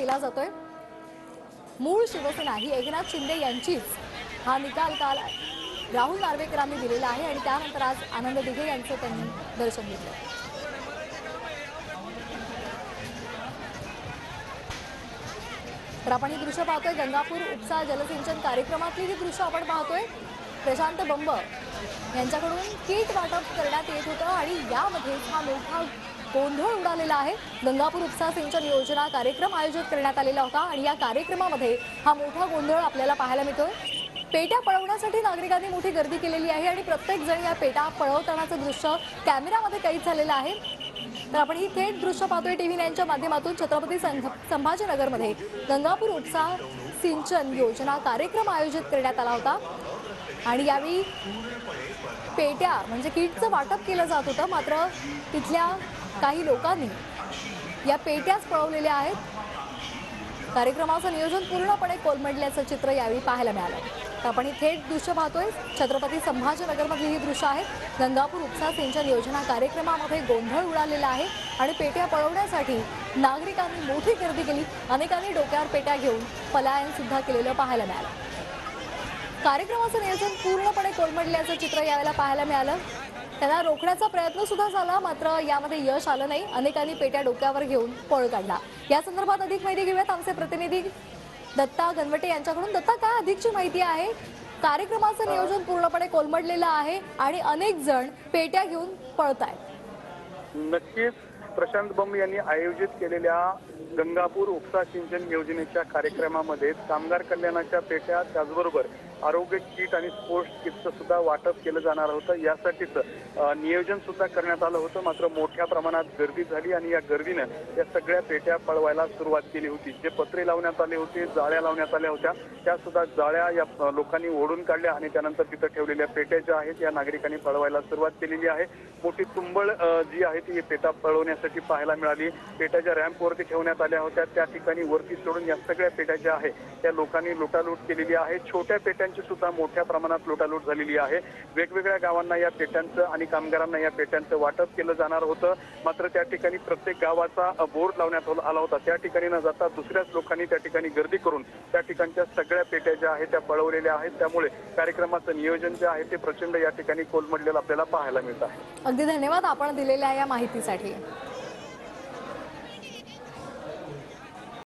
केला जातोय। मूळ शिवसेना ही एकनाथ शिंदे यांचीच हा निकाल काल राहुल नार्वेकरांनी दिलेला आहे आणि त्यानंतर आज आनंद दिघे यांचं त्यांनी दर्शन घेतलं। तर आपण ही दृश्य पाहतोय गंगापूर उपसा जलसिंचन कार्यक्रमातली ही दृश्य आपण पाहतोय। प्रशांत बंब यांच्याकडून किट वाटप करण्यात येत होतं आणि यामध्ये हा मोठा गोंधळ उडालेला आहे। गंगापूर उपसा सिंचन योजना कार्यक्रम आयोजित करण्यात आलेला होता आणि या कार्यक्रमामध्ये हा मोठा गोंधळ आपल्याला पाहायला मिळतोय। पेट्या पळवण्यासाठी नागरिकांनी मोठी गर्दी केलेली आहे आणि प्रत्येक जण या पेट्या पळवतानाचं दृश्य कॅमेऱ्यामध्ये कैद झालेलं आहे। तर आपण ही थेट दृश्य पाहतोय टीव्ही 9च्या माध्यमातून। छत्रपती संभाजीनगरमध्ये गंगापूर उपसा सिंचन योजना कार्यक्रम आयोजित करण्यात आला होता आणि यावेळी पेट्या म्हणजे किटचं वाटप केलं जात होतं, मात्र तिथल्या काही लोकांनी या पेट्याच पळवलेल्या आहेत। कार्यक्रमाचं नियोजन पूर्णपणे कोलमडल्याचं चित्र यावेळी पाहायला मिळालं। तर आपण ही थेट दृश्य पाहतोय छत्रपती संभाजीनगरमधली ही दृश्य आहेत। गंगापूर उपसा सिंचन योजना कार्यक्रमामध्ये गोंधळ उडालेला आहे आणि पेट्या पळवण्यासाठी नागरिकांनी मोठी गर्दी केली। अनेकांनी डोक्यावर पेट्या घेऊन पलायन सुद्धा केलेलं पाहायला मिळालं। कार्यक्रमाचं नियोजन पूर्णपणे कोलमडल्याचं चित्र यावेळेला पाहायला मिळालं। त्यांना रोखण्याचा प्रयत्न सुद्धा झाला, मात्र यामध्ये यश आलं नाही। अनेकांनी पेट्या डोक्यावर घेऊन पळ काढला। या संदर्भात अधिक माहिती घेऊयात आमचे प्रतिनिधी दत्ता गणवटे यांच्याकडून। दत्ता, काय अधिकची माहिती आहे? कार्यक्रमाचं नियोजन पूर्णपणे कोलमडलेलं आहे आणि अनेक जण पेट्या घेऊन पळतायत। नक्कीच प्रशांत बंब यांनी आयोजित केलेल्या गंगापूर उपसा सिंचन योजनेच्या कार्यक्रमामध्ये कामगार कल्याणाच्या पेट्या त्याचबरोबर आरोग्य किट आणि स्पोर्ट्स किटचं सुद्धा वाटप केलं जाणार होतं। यासाठीच नियोजन सुद्धा करण्यात आलं होतं, मात्र मोठ्या प्रमाणात गर्दी झाली आणि या गर्दीनं या सगळ्या पेट्या पळवायला सुरुवात केली होती। जे पत्रे लावण्यात आले होते, जाळ्या लावण्यात आल्या होत्या, त्या सुद्धा जाळ्या या लोकांनी ओढून काढल्या आणि त्यानंतर तिथं ठेवलेल्या पेट्या ज्या आहेत या नागरिकांनी पळवायला सुरुवात केलेली आहे। मोठी तुंबळ जी आहे ती पेट्या पळवण्यासाठी पाहायला मिळाली। पेट्या ज्या रॅम्पवरती ठेवण्यात आल्या होत्या त्या ठिकाणी वरती सोडून या सगळ्या पेट्या ज्या आहेत त्या लोकांनी लुटालूट केलेली आहे। छोट्या पेट्यांची सुद्धा मोठ्या प्रमाणात लुटालूट झालेली आहे। वेगवेगळ्या गावांना या पेट्यांचं आणि कामगारांना या पेट्यांचं वाटप केलं जाणार होतं, मात्र त्या ठिकाणी प्रत्येक गावाचा बोर्ड लावण्यात आला होता। त्या ठिकाणी न जाता दुसऱ्याच लोकांनी त्या ठिकाणी गर्दी करून त्या ठिकाणच्या सगळ्या पेट्या ज्या आहेत त्या पळवलेल्या आहेत। त्यामुळे कार्यक्रमाचं नियोजन जे आहे ते प्रचंड या ठिकाणी कोलमडलेलं आपल्याला पाहायला मिळत आहे। अगदी धन्यवाद आपण दिलेल्या या माहितीसाठी।